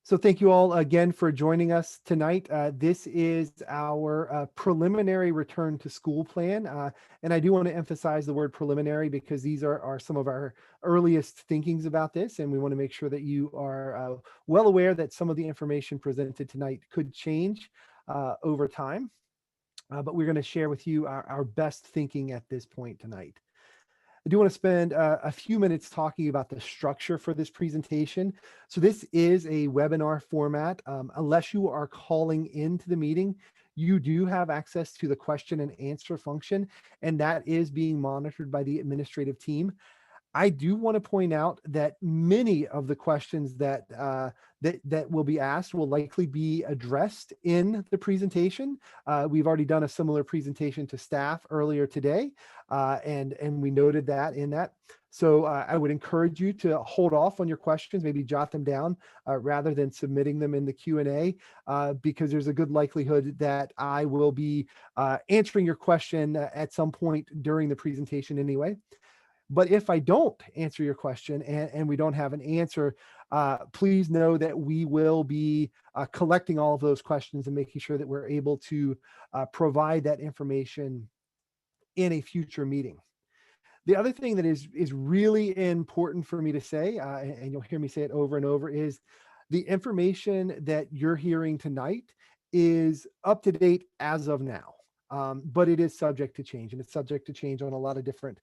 So thank you all again for joining us tonight. This is our preliminary return to school plan. And I do want to emphasize the word preliminary because these are some of our earliest thinkings about this. And we want to make sure that you are well aware that some of the information presented tonight could change over time. But we're going to share with you our best thinking at this point tonight. I do want to spend a few minutes talking about the structure for this presentation. So this is a webinar format. Unless you are calling into the meeting, you do have access to the question and answer function, and that is being monitored by the administrative team. I do want to point out that many of the questions that that will be asked will likely be addressed in the presentation. We've already done a similar presentation to staff earlier today, and we noted that in that. So I would encourage you to hold off on your questions, maybe jot them down rather than submitting them in the Q&A, because there's a good likelihood that I will be answering your question at some point during the presentation anyway. But if I don't answer your question and we don't have an answer, please know that we will be collecting all of those questions and making sure that we're able to provide that information in a future meeting. The other thing that is really important for me to say, and you'll hear me say it over and over, is the information that you're hearing tonight is up to date as of now. But it is subject to change, and it's subject to change on a lot of different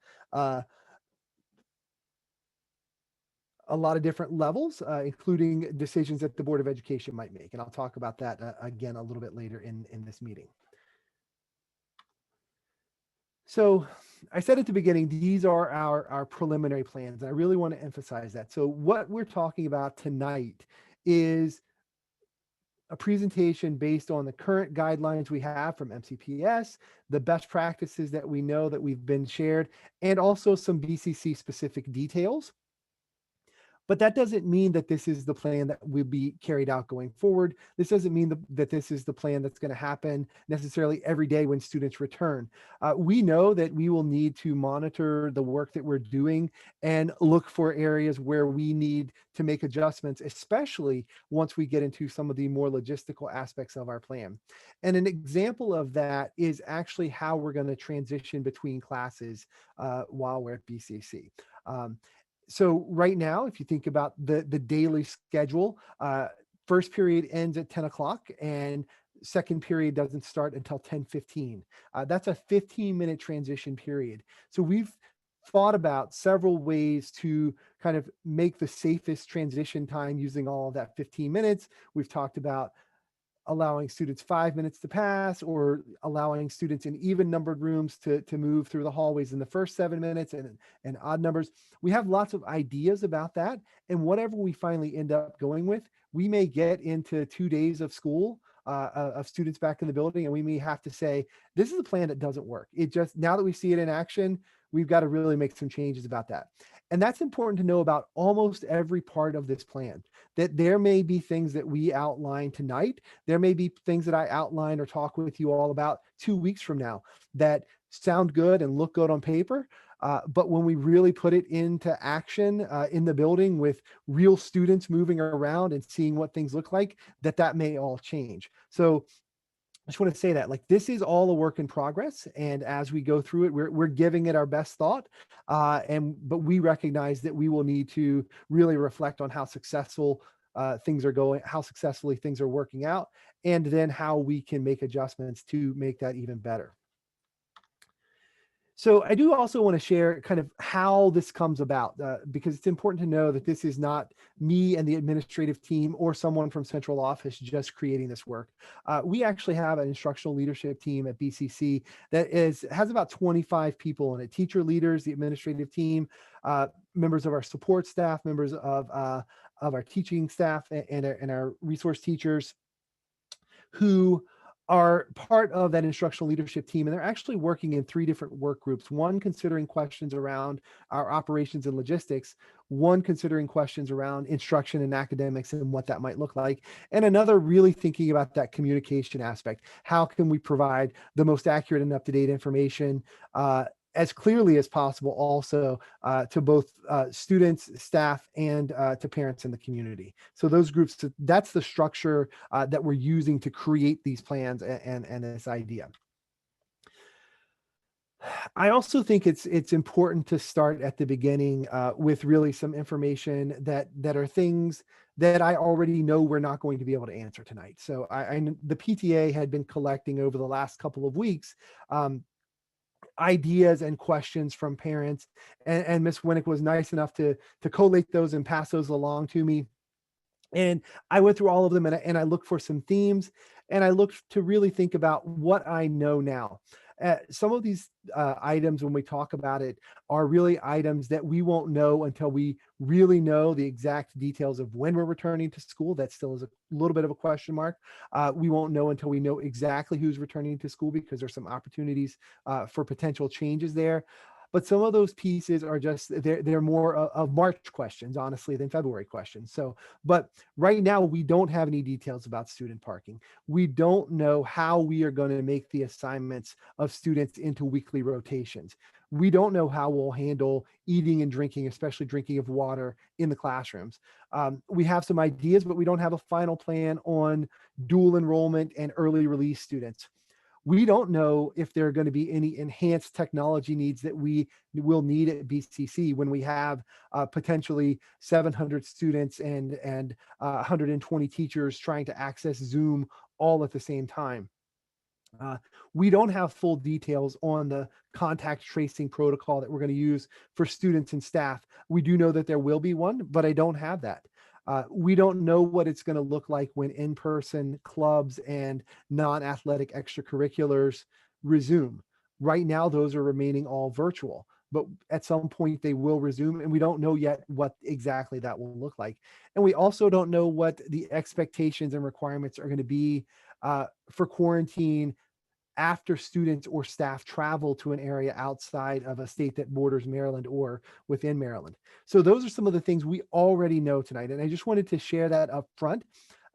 levels, including decisions that the Board of Education might make. And I'll talk about that again a little bit later in this meeting. So I said at the beginning, these are our preliminary plans. And I really want to emphasize that. So what we're talking about tonight is a presentation based on the current guidelines we have from MCPS, the best practices that we know that we've been shared, and also some BCC specific details. But that doesn't mean that this is the plan that will be carried out going forward. This doesn't mean that this is the plan that's going to happen necessarily every day when students return. We know that we will need to monitor the work that we're doing and look for areas where we need to make adjustments, especially once we get into some of the more logistical aspects of our plan. And an example of that is actually how we're going to transition between classes while we're at BCC. So right now, if you think about the daily schedule, first period ends at 10 o'clock and second period doesn't start until 10:15. That's a 15-minute transition period. So we've thought about several ways to kind of make the safest transition time using all of that 15 minutes. We've talked about allowing students 5 minutes to pass, or allowing students in even numbered rooms to move through the hallways in the first 7 minutes, and odd numbers. We have lots of ideas about that. And whatever we finally end up going with, we may get into 2 days of school of students back in the building, and we may have to say, this is a plan that doesn't work. It just, now that we see it in action, we've got to really make some changes about that. And that's important to know about almost every part of this plan, that there may be things that we outline tonight. There may be things that I outline or talk with you all about 2 weeks from now that sound good and look good on paper. But when we really put it into action in the building with real students moving around and seeing what things look like, that may all change. So I just want to say that, like, this is all a work in progress, and as we go through it, we're giving it our best thought, but we recognize that we will need to really reflect on how successful things are going, how successfully things are working out, and then how we can make adjustments to make that even better. So I do also want to share kind of how this comes about, because it's important to know that this is not me and the administrative team or someone from central office just creating this work. We actually have an instructional leadership team at BCC that has about 25 people in it: teacher leaders, the administrative team, members of our support staff, members of our teaching staff, and our resource teachers, who are part of that instructional leadership team. And they're actually working in 3 different work groups: one considering questions around our operations and logistics, one considering questions around instruction and academics and what that might look like, and another really thinking about that communication aspect. How can we provide the most accurate and up-to-date information as clearly as possible also to both students, staff, and to parents in the community. So those groups, that's the structure that we're using to create these plans and this idea. I also think it's important to start at the beginning with really some information that are things that I already know we're not going to be able to answer tonight. So the PTA had been collecting over the last couple of weeks um, ideas and questions from parents, and Miss Winnick was nice enough to collate those and pass those along to me. And I went through all of them, and I looked for some themes, and I looked to really think about what I know now. Some of these items, when we talk about it, are really items that we won't know until we really know the exact details of when we're returning to school. That still is a little bit of a question mark. We won't know until we know exactly who's returning to school, because there's some opportunities for potential changes there. But some of those pieces are just they're more of March questions, honestly, than February questions. So, but right now we don't have any details about student parking. We don't know how we are going to make the assignments of students into weekly rotations. We don't know how we'll handle eating and drinking, especially drinking of water in the classrooms. We have some ideas, but we don't have a final plan on dual enrollment and early release students. We don't know if there are going to be any enhanced technology needs that we will need at BCC when we have potentially 700 students and 120 teachers trying to access Zoom all at the same time. Uh, we don't have full details on the contact tracing protocol that we're going to use for students and staff. We do know that there will be one, but I don't have that. We don't know what it's going to look like when in-person clubs and non-athletic extracurriculars resume. Right now, those are remaining all virtual, but at some point they will resume, and we don't know yet what exactly that will look like. And we also don't know what the expectations and requirements are going to be for quarantine after students or staff travel to an area outside of a state that borders Maryland or within Maryland. So those are some of the things we already know tonight. And I just wanted to share that up front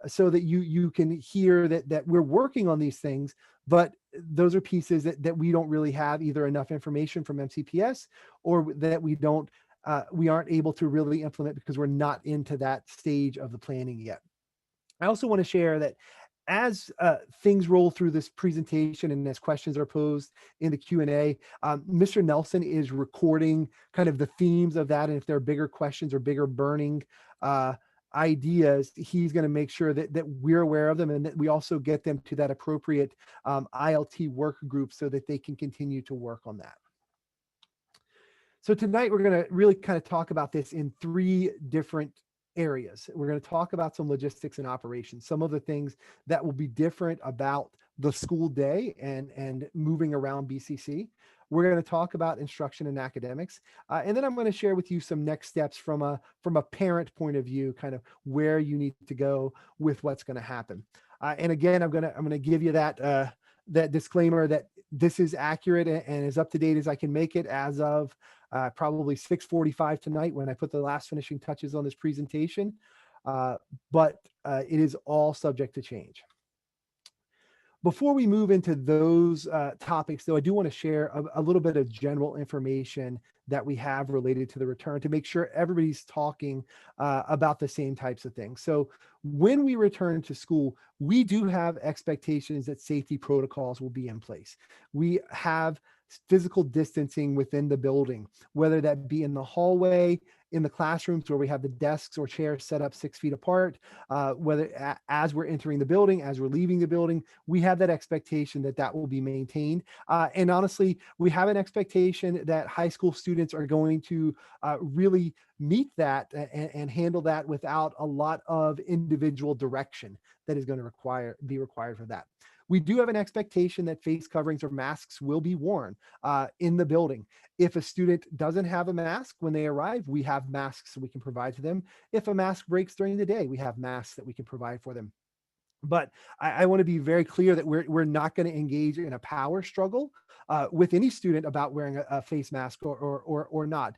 so that you can hear that we're working on these things, but those are pieces that we don't really have either enough information from MCPS, or that we aren't able to really implement because we're not into that stage of the planning yet. I also want to share that as things roll through this presentation and as questions are posed in the Q&A, Mr. Nelson is recording kind of the themes of that. And if there are bigger questions or bigger burning ideas, he's going to make sure that we're aware of them and that we also get them to that appropriate ILT work group so that they can continue to work on that. So tonight we're going to really kind of talk about this in three different areas. We're going to talk about some logistics and operations, some of the things that will be different about the school day and moving around BCC. We're going to talk about instruction and academics, and then I'm going to share with you some next steps from a parent point of view, kind of where you need to go with what's going to happen. And again, I'm going to give you that disclaimer that this is accurate and as up to date as I can make it as of probably 6:45 tonight when I put the last finishing touches on this presentation. But it is all subject to change. Before we move into those topics, though, I do want to share a little bit of general information that we have related to the return to make sure everybody's talking about the same types of things. So when we return to school, we do have expectations that safety protocols will be in place. We have physical distancing within the building, whether that be in the hallway, in the classrooms where we have the desks or chairs set up 6 feet apart, whether as we're entering the building, as we're leaving the building, we have that expectation that will be maintained. And honestly, we have an expectation that high school students are going to really meet that and handle that without a lot of individual direction that is going to be required for that. We do have an expectation that face coverings or masks will be worn in the building. If a student doesn't have a mask when they arrive, we have masks we can provide to them. If a mask breaks during the day, we have masks that we can provide for them. But I want to be very clear that we're not going to engage in a power struggle with any student about wearing a face mask or not.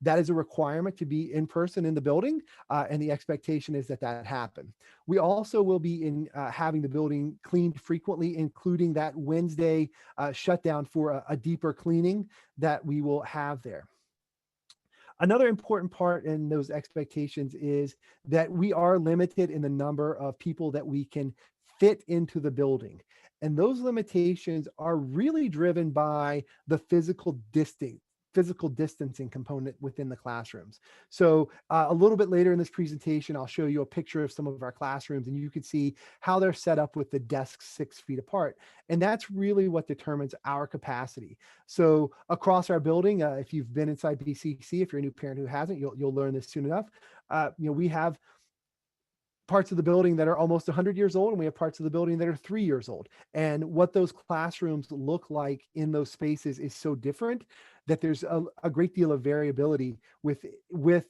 That is a requirement to be in person in the building, and the expectation is that that happen. We also will be in having the building cleaned frequently, including that Wednesday shutdown for a deeper cleaning that we will have there. Another important part in those expectations is that we are limited in the number of people that we can fit into the building. And those limitations are really driven by the physical distancing component within the classrooms. So a little bit later in this presentation, I'll show you a picture of some of our classrooms, and you can see how they're set up with the desks 6 feet apart. And that's really what determines our capacity. So across our building, if you've been inside BCC, if you're a new parent who hasn't, you'll learn this soon enough. We have parts of the building that are almost 100 years old, and we have parts of the building that are 3 years old. And what those classrooms look like in those spaces is so different that there's a great deal of variability with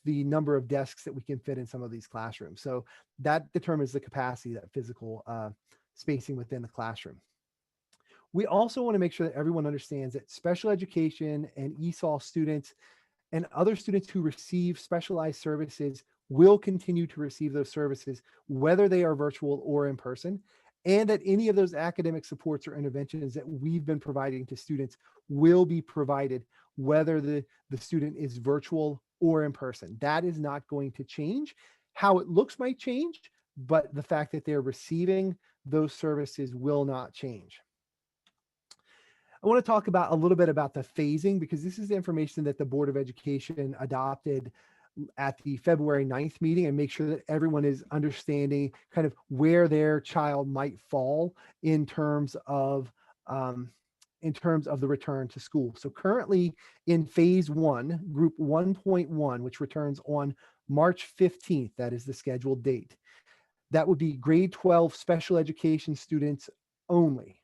the number of desks that we can fit in some of these classrooms. So that determines the capacity, that physical spacing within the classroom. We also want to make sure that everyone understands that special education and ESOL students and other students who receive specialized services will continue to receive those services, whether they are virtual or in person, and that any of those academic supports or interventions that we've been providing to students will be provided, whether the student is virtual or in person. That is not going to change. How it looks might change, but the fact that they're receiving those services will not change. I want to talk about a little bit about the phasing, because this is the information that the Board of Education adopted at the February 9th meeting, and make sure that everyone is understanding kind of where their child might fall in terms of the return to school. So currently in phase 1, group 1.1, which returns on March 15th, that is the scheduled date. That would be grade 12 special education students only,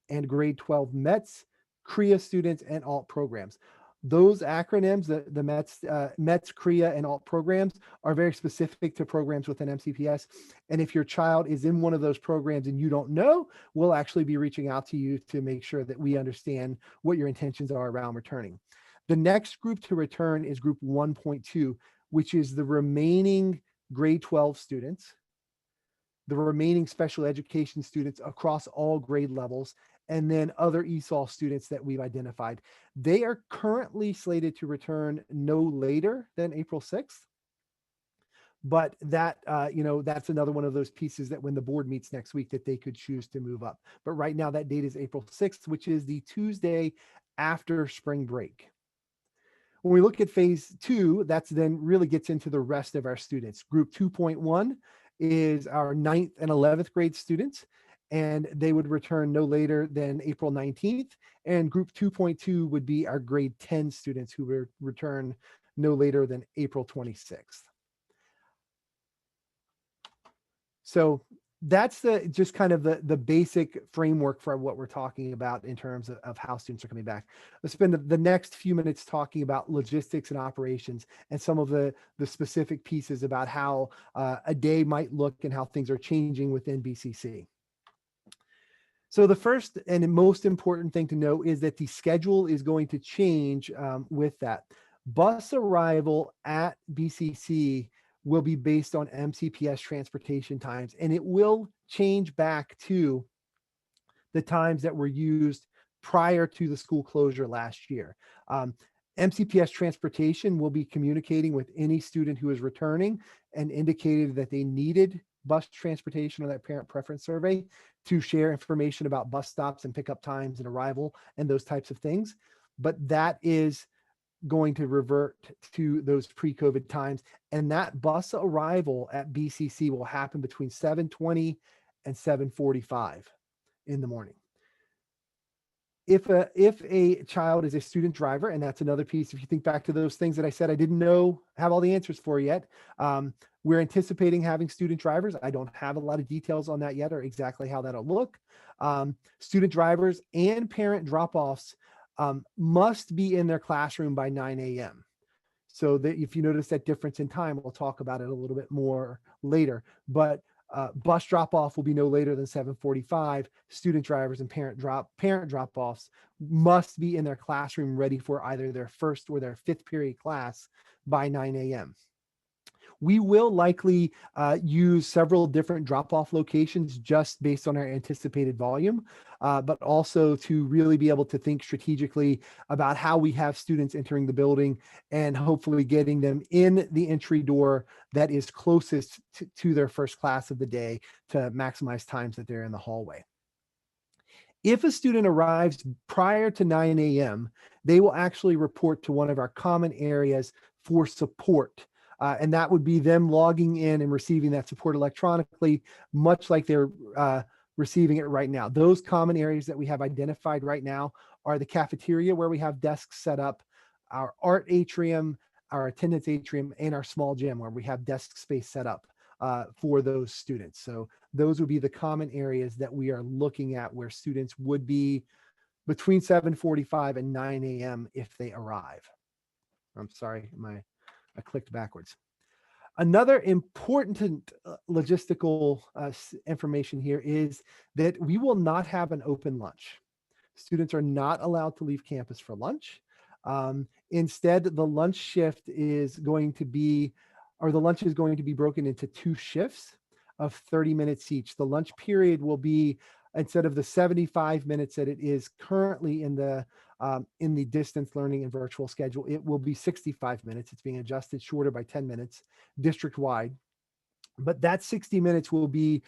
and grade 12 METS, CREA students, and ALT programs. Those acronyms, the METS, CREA, and ALT programs, are very specific to programs within MCPS. And if your child is in one of those programs and you don't know, we'll actually be reaching out to you to make sure that we understand what your intentions are around returning. The next group to return is group 1.2, which is the remaining grade 12 students, the remaining special education students across all grade levels, and then other ESOL students that we've identified. They are currently slated to return no later than April 6th. But that, that's another one of those pieces that when the board meets next week, that they could choose to move up. But right now that date is April 6th, which is the Tuesday after spring break. When we look at phase 2, that's then really gets into the rest of our students. Group 2.1 is our 9th and 11th grade students, and they would return no later than April 19th. And group 2.2 would be our grade 10 students, who would return no later than April 26th. So that's just kind of the basic framework for what we're talking about in terms of how students are coming back. Let's spend the next few minutes talking about logistics and operations and some of the specific pieces about how a day might look and how things are changing within BCC. So the first and most important thing to know is that the schedule is going to change with that. Bus arrival at BCC will be based on MCPS transportation times, and it will change back to the times that were used prior to the school closure last year. MCPS transportation will be communicating with any student who is returning and indicated that they needed bus transportation on that parent preference survey to share information about bus stops and pickup times and arrival and those types of things. But that is going to revert to those pre-COVID times. And that bus arrival at BCC will happen between 7:20 and 7:45 in the morning. If a child is a student driver, and that's another piece, if you think back to those things that I said I didn't have all the answers for yet, we're anticipating having student drivers. I don't have a lot of details on that yet, or exactly how that'll look. Student drivers and parent drop-offs must be in their classroom by 9 a.m. So that if you notice that difference in time, we'll talk about it a little bit more later. But Bus drop-off will be no later than 7:45. Student drivers and parent drop-offs must be in their classroom ready for either their first or their fifth period class by 9 a.m. We will likely use several different drop-off locations just based on our anticipated volume, but also to really be able to think strategically about how we have students entering the building and hopefully getting them in the entry door that is closest to their first class of the day to maximize times that they're in the hallway. If a student arrives prior to 9 a.m., they will actually report to one of our common areas for support. And that would be them logging in and receiving that support electronically, much like they're receiving it right now. Those common areas that we have identified right now are the cafeteria, where we have desks set up, our art atrium, our attendance atrium, and our small gym, where we have desk space set up for those students. So those would be the common areas that we are looking at where students would be between 7:45 and 9 a.m. if they arrive. I'm sorry, I clicked backwards. Another important logistical information here is that we will not have an open lunch. Students are not allowed to leave campus for lunch. Instead, the lunch shift is going to be, or the lunch is going to be broken into two shifts of 30 minutes each. The lunch period will be, instead of the 75 minutes that it is currently in the distance learning and virtual schedule, it will be 65 minutes. It's being adjusted shorter by 10 minutes district wide. But that 60 minutes will be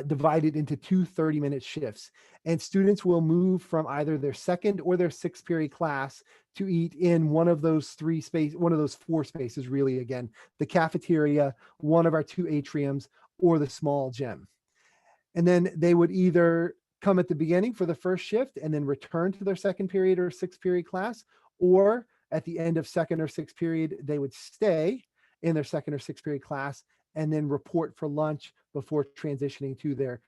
divided into two 30-minute shifts. And students will move from either their second or their sixth period class to eat in one of those one of those four spaces, really, again, the cafeteria, one of our two atriums, or the small gym. And then they would either come at the beginning for the first shift and then return to their second period or sixth period class, or at the end of second or sixth period, they would stay in their second or sixth period class and then report for lunch before transitioning to their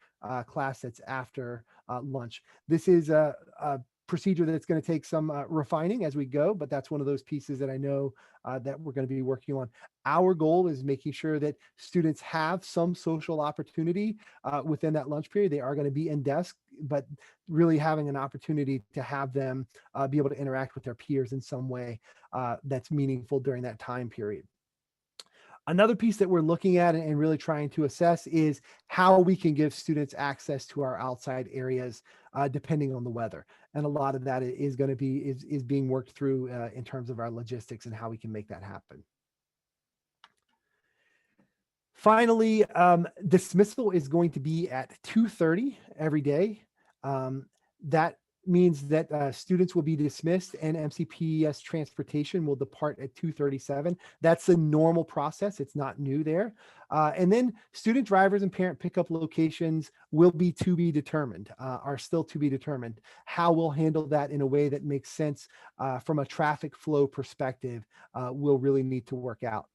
class that's after lunch. This is a procedure that's going to take some refining as we go, but that's one of those pieces that I know that we're going to be working on. Our goal is making sure that students have some social opportunity within that lunch period. They are going to be in desk, but really having an opportunity to have them be able to interact with their peers in some way that's meaningful during that time period. Another piece that we're looking at and really trying to assess is how we can give students access to our outside areas depending on the weather. And a lot of that is going to be is being worked through in terms of our logistics and how we can make that happen. Finally, dismissal is going to be at 2:30 every day. That means that students will be dismissed and MCPES transportation will depart at 2:37. That's a normal process. It's not new there. And then student drivers and parent pickup locations will be to be determined, are still to be determined. How we'll handle that in a way that makes sense from a traffic flow perspective will really need to work out.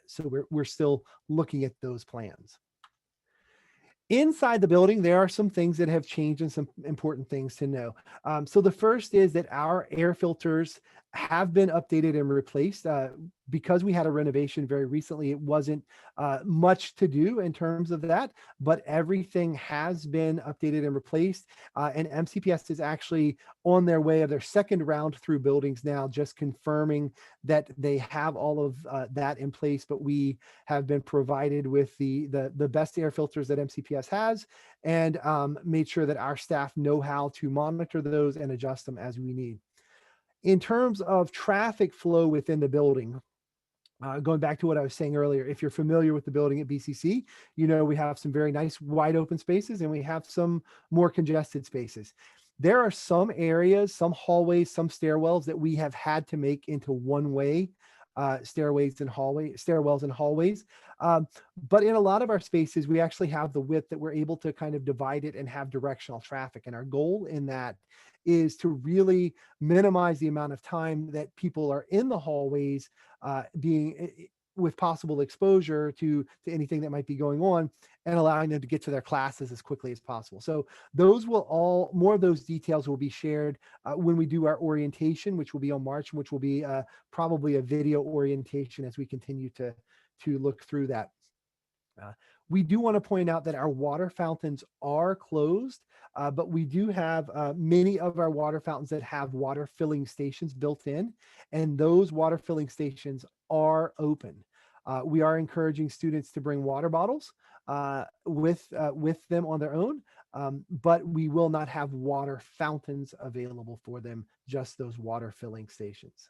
So we're still looking at those plans. Inside the building, there are some things that have changed and some important things to know. So the first is that our air filters have been updated and replaced. Because we had a renovation very recently, it wasn't much to do in terms of that, but everything has been updated and replaced. And MCPS is actually on their way of their second round through buildings now, just confirming that they have all of that in place. But we have been provided with the best air filters that MCPS has, and made sure that our staff know how to monitor those and adjust them as we need. In terms of traffic flow within the building, going back to what I was saying earlier, if you're familiar with the building at BCC, you know we have some very nice wide open spaces and we have some more congested spaces. There are some areas, some hallways, some stairwells that we have had to make into one-way stairwells and hallways. But in a lot of our spaces, we actually have the width that we're able to kind of divide it and have directional traffic. And our goal in that is to really minimize the amount of time that people are in the hallways being with possible exposure to anything that might be going on, and allowing them to get to their classes as quickly as possible. So those will more of those details will be shared when we do our orientation, which will be on March, which will be probably a video orientation as we continue to look through that. Uh, we do want to point out that our water fountains are closed, but we do have many of our water fountains that have water filling stations built in, and those water filling stations are open. We are encouraging students to bring water bottles with them on their own, but we will not have water fountains available for them, just those water filling stations.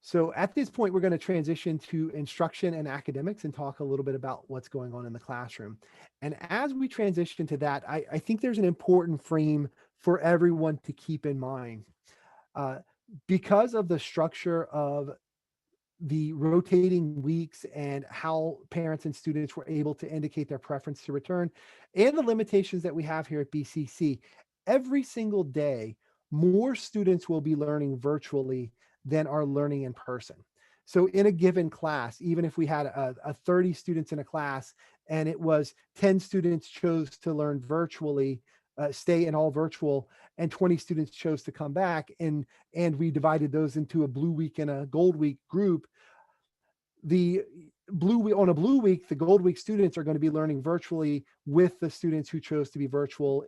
So at this point, we're going to transition to instruction and academics and talk a little bit about what's going on in the classroom. And as we transition to that, I think there's an important frame for everyone to keep in mind. Uh, because of the structure of the rotating weeks and how parents and students were able to indicate their preference to return, and the limitations that we have here at BCC, every single day, more students will be learning virtually than are learning in person. So in a given class, even if we had a 30 students in a class and it was 10 students chose to learn virtually, stay in all virtual, and 20 students chose to come back, and we divided those into a blue week and a gold week group, the on a blue week, the gold week students are going to be learning virtually with the students who chose to be virtual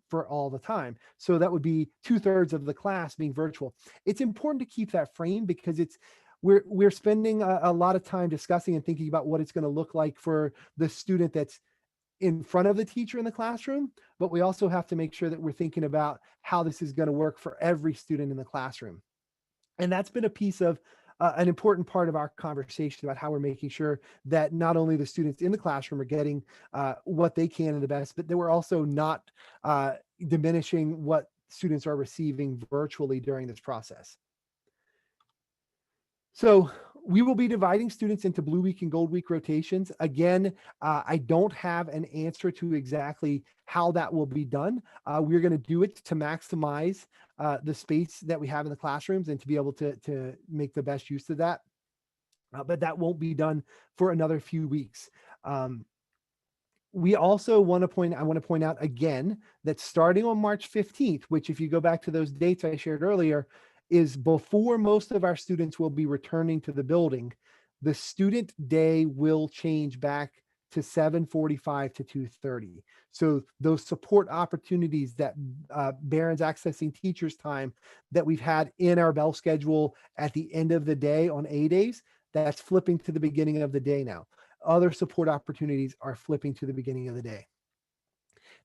for all the time. So that would be 2/3 of the class being virtual. It's important to keep that frame because we're spending a lot of time discussing and thinking about what it's going to look like for the student that's in front of the teacher in the classroom, but we also have to make sure that we're thinking about how this is going to work for every student in the classroom. And that's been a piece of an important part of our conversation about how we're making sure that not only the students in the classroom are getting what they can and the best, but that we're also not diminishing what students are receiving virtually during this process. So we will be dividing students into blue week and gold week rotations. Again, I don't have an answer to exactly how that will be done. We're going to do it to maximize the space that we have in the classrooms and to be able to make the best use of that. But that won't be done for another few weeks. We also want to I want to point out again that starting on March 15th, which if you go back to those dates I shared earlier, is before most of our students will be returning to the building, the student day will change back to 7:45 to 2:30. So those support opportunities that Barron's accessing teachers time that we've had in our bell schedule at the end of the day on A days, that's flipping to the beginning of the day now. Other support opportunities are flipping to the beginning of the day.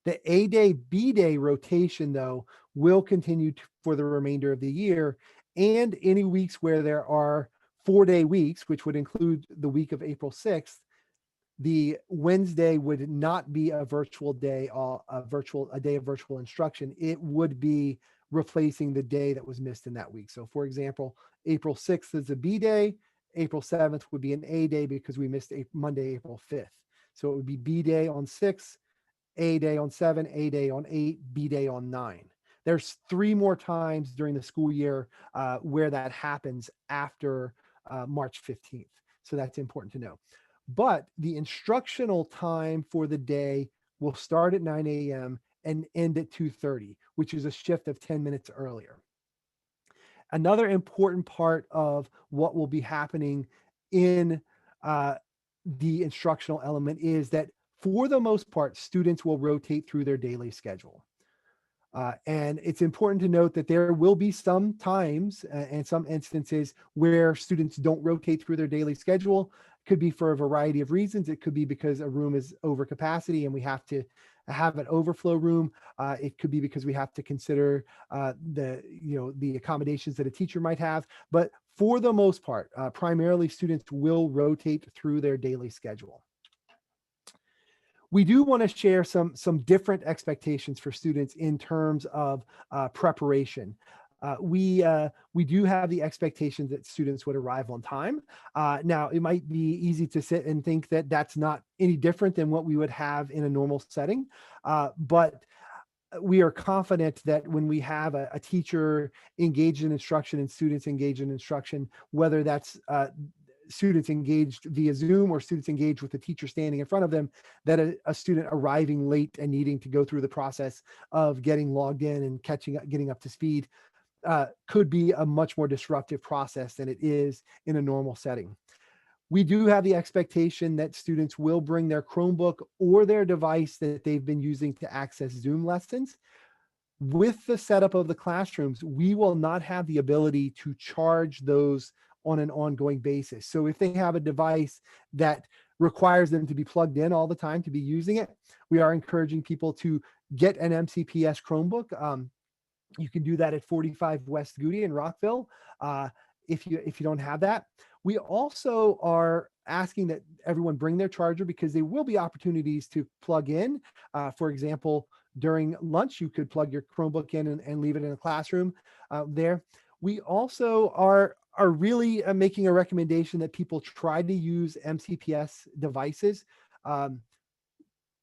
The A day, B day rotation, though, will continue for the remainder of the year. And any weeks where there are 4-day weeks, which would include the week of April 6th, the Wednesday would not be a virtual day, a day of virtual instruction. It would be replacing the day that was missed in that week. So for example, April 6th is a B day. April 7th would be an A day because we missed Monday, April 5th. So it would be B day on 6, A day on 7, A day on 8, B day on 9. There's 3 more times during the school year where that happens after March 15th. So that's important to know. But the instructional time for the day will start at 9 a.m. and end at 2:30, which is a shift of 10 minutes earlier. Another important part of what will be happening in the instructional element is that for the most part, students will rotate through their daily schedule. And it's important to note that there will be some times and some instances where students don't rotate through their daily schedule. Could be for a variety of reasons. It could be because a room is over capacity and we have to have an overflow room. It could be because we have to consider the accommodations that a teacher might have. But for the most part, primarily students will rotate through their daily schedule. We do want to share some different expectations for students in terms of preparation. We do have the expectation that students would arrive on time. Now, it might be easy to sit and think that that's not any different than what we would have in a normal setting, but we are confident that when we have a teacher engaged in instruction and students engaged in instruction, whether that's students engaged via Zoom or students engaged with the teacher standing in front of them, that a student arriving late and needing to go through the process of getting logged in and getting up to speed, could be a much more disruptive process than it is in a normal setting. We do have the expectation that students will bring their Chromebook or their device that they've been using to access Zoom lessons. With the setup of the classrooms, we will not have the ability to charge those on an ongoing basis. So if they have a device that requires them to be plugged in all the time to be using it, we are encouraging people to get an MCPS Chromebook. You can do that at 45 West Goody in Rockville. Uh, if you don't have that, we also are asking that everyone bring their charger because there will be opportunities to plug in. For example, during lunch, you could plug your Chromebook in and leave it in a classroom there. We also are really making a recommendation that people try to use MCPS devices.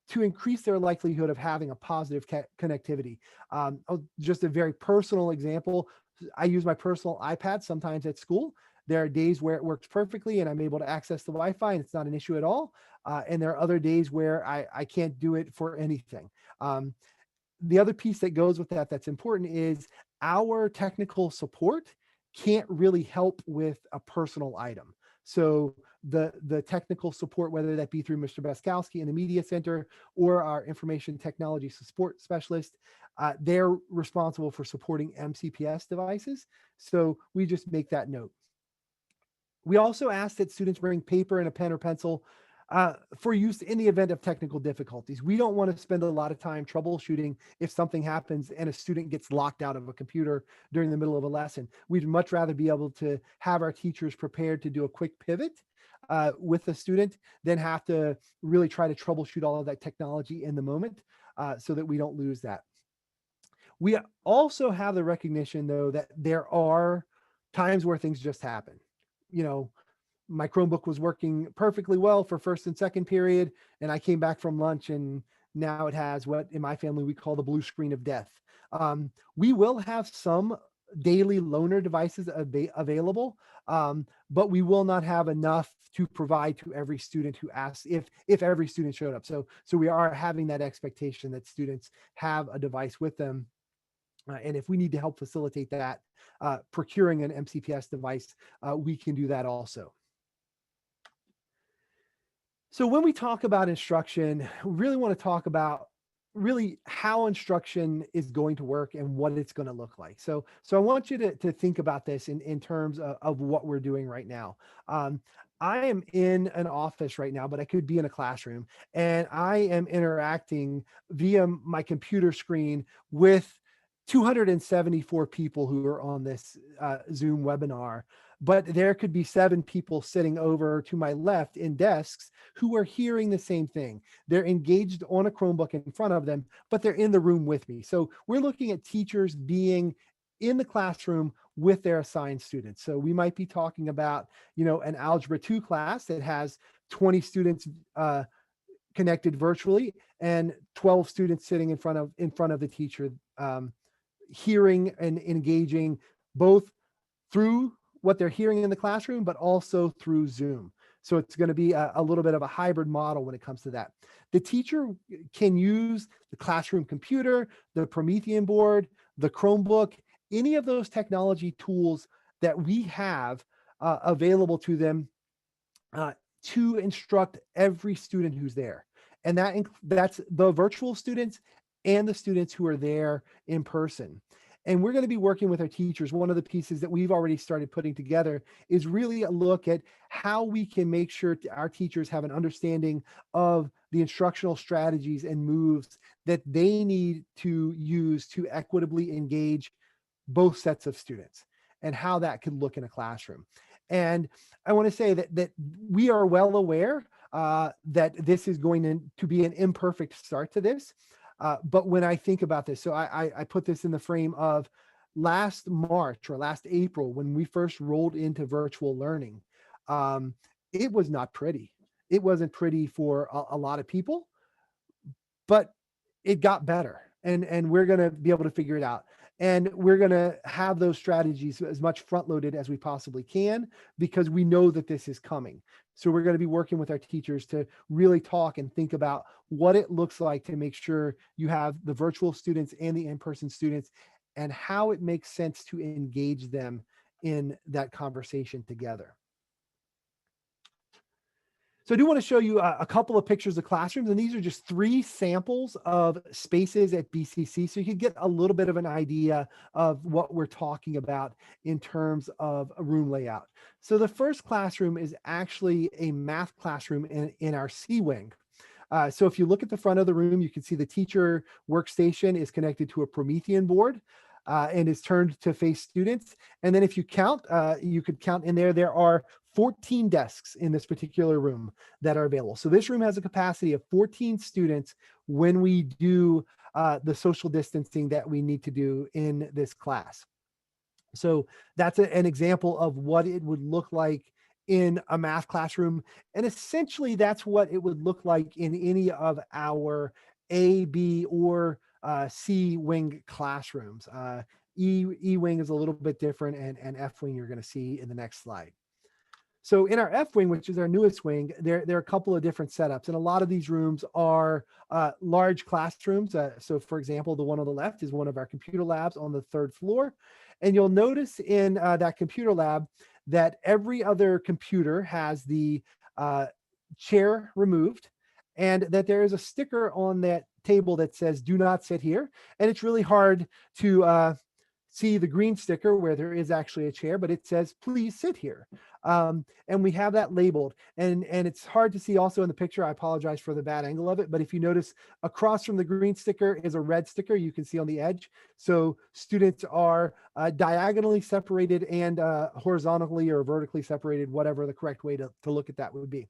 To increase their likelihood of having a positive connectivity. Just a very personal example. I use my personal iPad sometimes at school. There are days where it works perfectly and I'm able to access the Wi-Fi and it's not an issue at all. And there are other days where I can't do it for anything. The other piece that goes with that that's important is our technical support can't really help with a personal item. So the technical support, whether that be through Mr. Baskowski in the media center or our information technology support specialist, they're responsible for supporting MCPS devices. So we just make that note. We also ask that students bring paper and a pen or pencil for use in the event of technical difficulties. We don't want to spend a lot of time troubleshooting if something happens and a student gets locked out of a computer during the middle of a lesson. We'd much rather be able to have our teachers prepared to do a quick pivot with the student than have to really try to troubleshoot all of that technology in the moment so that we don't lose that. We also have the recognition, though, that there are times where things just happen. You know, my Chromebook was working perfectly well for first and second period, and I came back from lunch and now it has what in my family we call the blue screen of death. We will have some daily loaner devices available, but we will not have enough to provide to every student who asks if every student showed up. So we are having that expectation that students have a device with them. And if we need to help facilitate that, procuring an MCPS device, we can do that also. So when we talk about instruction, we really want to talk about really how instruction is going to work and what it's going to look like. So I want you to think about this in terms of what we're doing right now. I am in an office right now, but I could be in a classroom, and I am interacting via my computer screen with 274 people who are on this Zoom webinar, but there could be 7 people sitting over to my left in desks who are hearing the same thing. They're engaged on a Chromebook in front of them, but they're in the room with me. So we're looking at teachers being in the classroom with their assigned students. So we might be talking about, an Algebra 2 class that has 20 students connected virtually and 12 students sitting in front of the teacher, hearing and engaging both through what they're hearing in the classroom, but also through Zoom. So it's going to be a little bit of a hybrid model when it comes to that. The teacher can use the classroom computer, the Promethean board, the Chromebook, any of those technology tools that we have available to them to instruct every student who's there. And that's the virtual students and the students who are there in person. And we're going to be working with our teachers. One of the pieces that we've already started putting together is really a look at how we can make sure our teachers have an understanding of the instructional strategies and moves that they need to use to equitably engage both sets of students and how that could look in a classroom. And I want to say that we are well aware that this is going to be an imperfect start to this. But when I think about this, so I put this in the frame of last March or last April, when we first rolled into virtual learning, it was not pretty. It wasn't pretty for a lot of people, but it got better, and we're going to be able to figure it out. And we're going to have those strategies as much front loaded as we possibly can, because we know that this is coming. So we're going to be working with our teachers to really talk and think about what it looks like to make sure you have the virtual students and the in-person students and how it makes sense to engage them in that conversation together. So I do want to show you a couple of pictures of classrooms, and these are just 3 samples of spaces at BCC, so you can get a little bit of an idea of what we're talking about in terms of a room layout. So the first classroom is actually a math classroom in our C wing. So if you look at the front of the room, you can see the teacher workstation is connected to a Promethean board and is turned to face students. And then if you count, you could count in there, there are 14 desks in this particular room that are available. So this room has a capacity of 14 students when we do the social distancing that we need to do in this class. So that's an example of what it would look like in a math classroom. And essentially that's what it would look like in any of our B, or C wing classrooms. E wing is a little bit different, and F wing you're going to see in the next slide. So in our F wing, which is our newest wing, there are a couple of different setups, and a lot of these rooms are large classrooms. So for example, the one on the left is one of our computer labs on the 3rd floor. And you'll notice in that computer lab that every other computer has the chair removed, and that there is a sticker on that table that says "Do not sit here." And it's really hard to see the green sticker where there is actually a chair, but it says "Please sit here." And we have that labeled, and it's hard to see also in the picture. I apologize for the bad angle of it, but if you notice, across from the green sticker is a red sticker you can see on the edge. So students are diagonally separated and horizontally or vertically separated, whatever the correct way to look at that would be.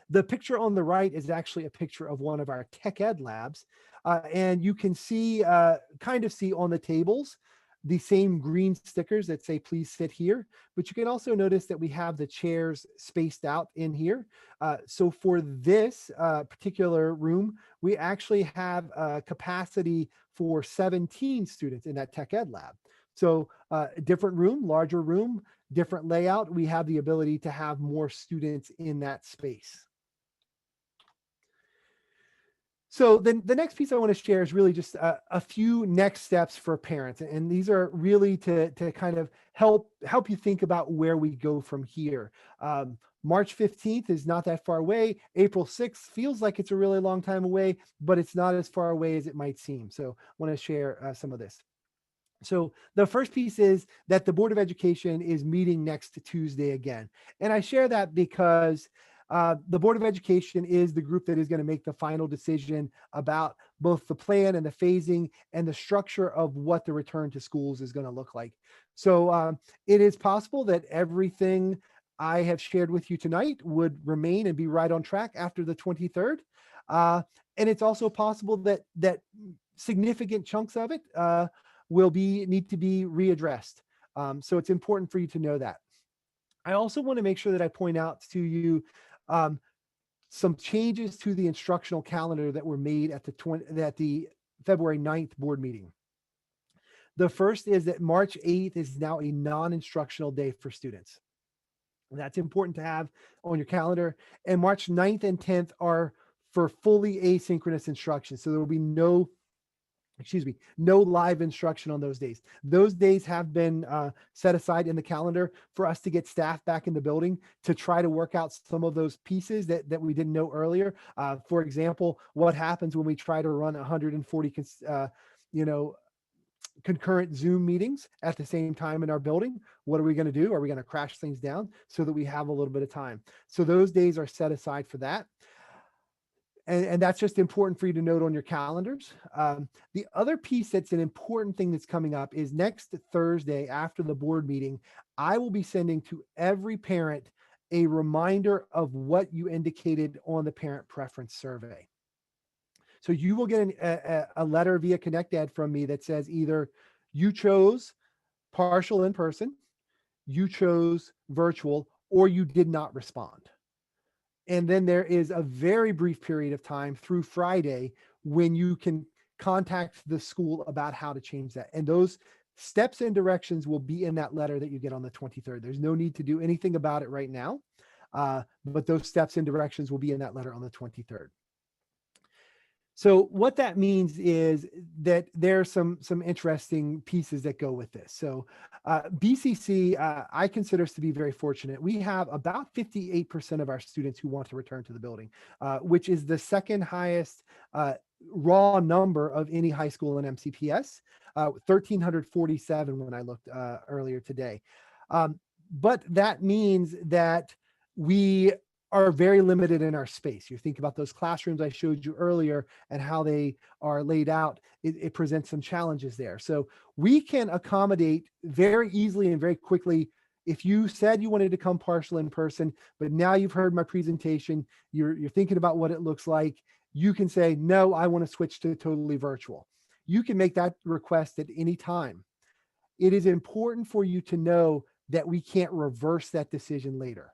The picture on the right is actually a picture of one of our tech ed labs. And you can see, kind of see on the tables, the same green stickers that say "Please sit here," but you can also notice that we have the chairs spaced out in here. So for this particular room, we actually have a capacity for 17 students in that tech ed lab. So different room, larger room, different layout. We have the ability to have more students in that space. So then the next piece I want to share is really just a few next steps for parents. And these are really to kind of help you think about where we go from here. March 15th is not that far away. April 6th feels like it's a really long time away, but it's not as far away as it might seem. So I want to share some of this. So the first piece is that the Board of Education is meeting next Tuesday again. And I share that because the Board of Education is the group that is going to make the final decision about both the plan and the phasing and the structure of what the return to schools is going to look like. So it is possible that everything I have shared with you tonight would remain and be right on track after the 23rd. And it's also possible that significant chunks of it will need to be readdressed. So it's important for you to know that. I also want to make sure that I point out to you some changes to the instructional calendar that were made at the February 9th board meeting. The first is that March 8th is now a non-instructional day for students. And that's important to have on your calendar. And March 9th and 10th are for fully asynchronous instruction. So there will be no live instruction on those days. Those days have been set aside in the calendar for us to get staff back in the building to try to work out some of those pieces that we didn't know earlier. For example, what happens when we try to run 140, concurrent Zoom meetings at the same time in our building? What are we going to do? Are we going to crash things down so that we have a little bit of time? So those days are set aside for that. And that's just important for you to note on your calendars. The other piece that's an important thing that's coming up is next Thursday after the board meeting, I will be sending to every parent a reminder of what you indicated on the parent preference survey. So you will get a letter via ConnectEd from me that says either you chose partial in person, you chose virtual, or you did not respond. And then there is a very brief period of time through Friday when you can contact the school about how to change that. And those steps and directions will be in that letter that you get on the 23rd. There's no need to do anything about it right now, but those steps and directions will be in that letter on the 23rd. So what that means is that there's some interesting pieces that go with this. So BCC, I consider us to be very fortunate. We have about 58% of our students who want to return to the building, which is the second highest raw number of any high school in MCPS, 1,347 when I looked earlier today. But that means that we are very limited in our space. You think about those classrooms I showed you earlier and how they are laid out, it presents some challenges there. So we can accommodate very easily and very quickly. If you said you wanted to come partial in person, but now you've heard my presentation, you're thinking about what it looks like, you can say, no, I want to switch to totally virtual. You can make that request at any time. It is important for you to know that we can't reverse that decision later.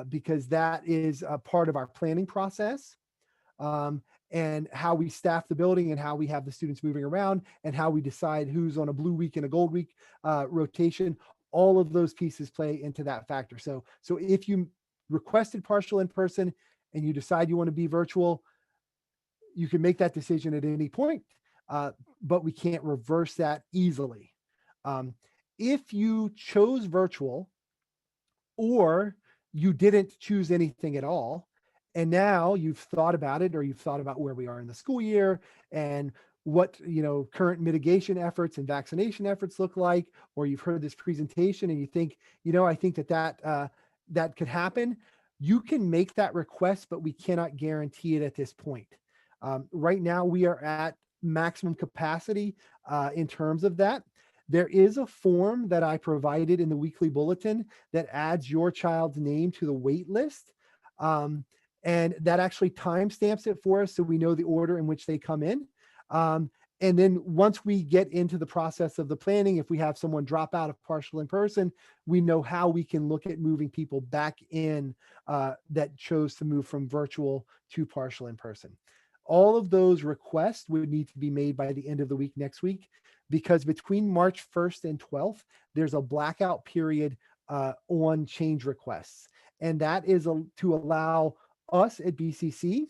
Because that is a part of our planning process, and how we staff the building and how we have the students moving around and how we decide who's on a blue week and a gold week rotation. All of those pieces play into that factor. So if you requested partial in person and you decide you want to be virtual, you can make that decision at any point, but we can't reverse that easily. If you chose virtual, or you didn't choose anything at all, and now you've thought about it, or you've thought about where we are in the school year and what current mitigation efforts and vaccination efforts look like, or you've heard this presentation and you think, I think that could happen. You can make that request, but we cannot guarantee it at this point. Right now we are at maximum capacity in terms of that. There is a form that I provided in the weekly bulletin that adds your child's name to the wait list. And that actually timestamps it for us so we know the order in which they come in. And then once we get into the process of the planning, if we have someone drop out of partial in person, we know how we can look at moving people back in that chose to move from virtual to partial in person. All of those requests would need to be made by the end of the week next week, because between March 1st and 12th, there's a blackout period on change requests. And that is to allow us at BCC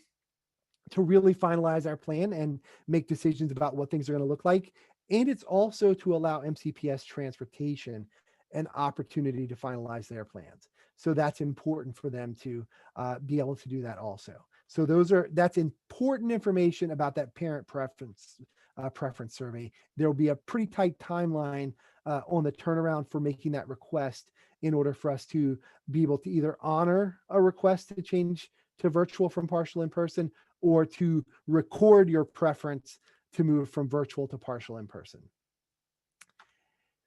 to really finalize our plan and make decisions about what things are going to look like. And it's also to allow MCPS transportation an opportunity to finalize their plans. So that's important for them to be able to do that also. So that's important information about that parent preference survey. There will be a pretty tight timeline on the turnaround for making that request in order for us to be able to either honor a request to change to virtual from partial in person, or to record your preference to move from virtual to partial in person.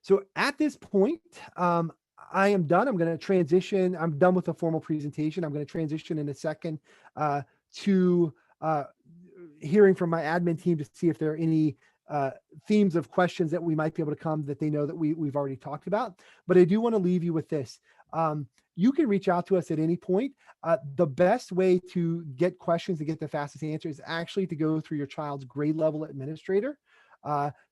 So at this point, I am done. I'm going to transition. I'm done with the formal presentation. I'm going to transition in a second to hearing from my admin team to see if there are any themes of questions that we might be able to come that they know that we've already talked about. But I do want to leave you with this. You can reach out to us at any point. The best way to get questions and get the fastest answer is actually to go through your child's grade level administrator.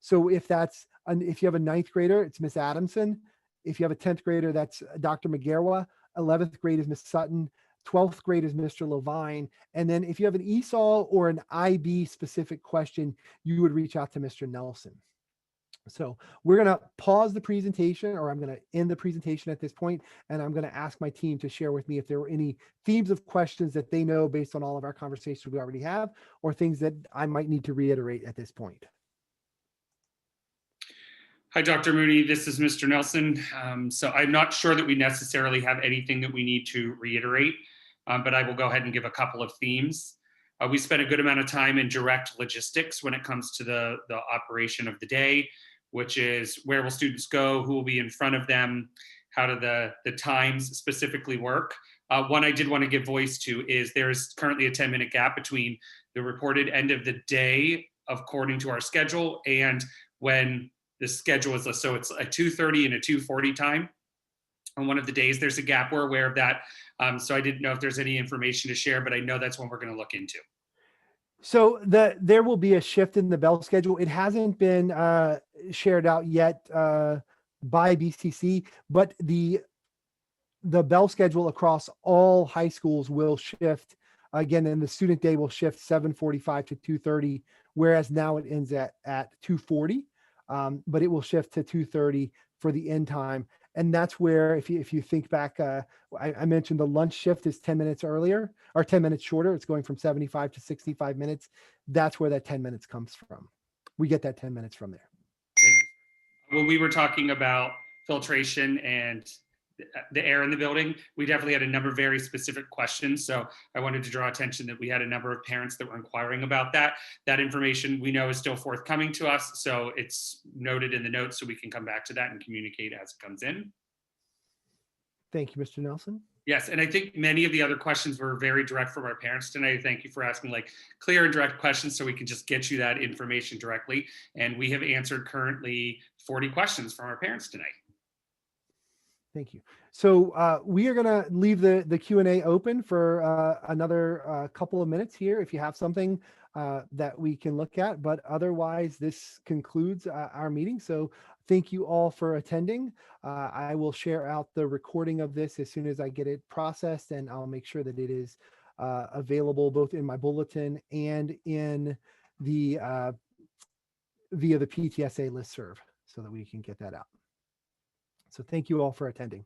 So if you have a 9th grader, it's Miss Adamson. If you have a 10th grader, that's Dr. McGarwa. 11th grade is Miss Sutton. 12th grade is Mr. Levine. And then if you have an ESOL or an IB specific question, you would reach out to Mr. Nelson. So we're going to pause the presentation, or I'm going to end the presentation at this point, and I'm going to ask my team to share with me if there were any themes of questions that they know based on all of our conversations we already have, or things that I might need to reiterate at this point. Hi, Dr. Mooney. This is Mr. Nelson. So I'm not sure that we necessarily have anything that we need to reiterate, but I will go ahead and give a couple of themes. We spent a good amount of time in direct logistics when it comes to the operation of the day, which is where will students go, who will be in front of them, how do the times specifically work. One I did want to give voice to is there is currently a 10-minute gap between the reported end of the day according to our schedule and when the schedule is, so it's a 2:30 and a 2:40 time. On one of the days, there's a gap. We're aware of that. So I didn't know if there's any information to share, but I know that's one we're going to look into. So there will be a shift in the bell schedule. It hasn't been shared out yet by BCC, but the bell schedule across all high schools will shift Again, then the student day will shift 7:45 to 2:30, whereas now it ends at 2:40. But it will shift to 2:30 for the end time. And that's where, if you think back, I mentioned the lunch shift is 10 minutes earlier or 10 minutes shorter. It's going from 75 to 65 minutes. That's where that 10 minutes comes from. We get that 10 minutes from there. When we were talking about filtration and the air in the building, we definitely had a number of very specific questions. So I wanted to draw attention that we had a number of parents that were inquiring about that. That information we know is still forthcoming to us. So it's noted in the notes so we can come back to that and communicate as it comes in. Thank you, Mr. Nelson. Yes, and I think many of the other questions were very direct from our parents tonight. Thank you for asking like clear and direct questions so we can just get you that information directly. And we have answered currently 40 questions from our parents tonight. Thank you. So we are going to leave the Q&A open for another couple of minutes here if you have something that we can look at. But otherwise, this concludes our meeting. So thank you all for attending. I will share out the recording of this as soon as I get it processed, and I'll make sure that it is available both in my bulletin and in the via the PTSA listserv so that we can get that out. So thank you all for attending.